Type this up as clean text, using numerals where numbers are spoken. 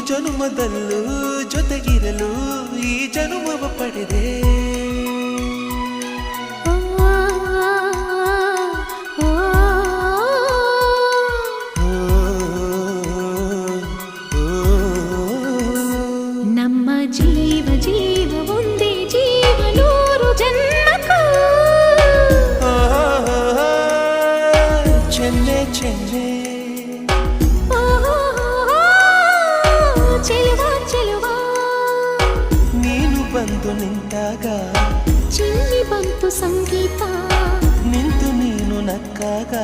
ಜನುಮದಲ್ಲೂ ಜೊತೆಗಿರಲು ಈ ಜನುಮವ ಪಡೆದೆ ನಮ್ಮ ಜೀವ ಜೀವ ಒಂದೇ ಜೀವ ನೂರು ಜನ್ಮಕ್ಕೂ ಚೆನ್ನೆ ಚೆನ್ನೆ ಚೆಲುವ ಚೆಲುವ ನೀನು ಬಂದು ನಿಂತಾಗ ಚಿಲ್ಲಿ ಬಂತು ಸಂಗೀತ ನಿಂತು ನೀನು ನಕ್ಕಾಗ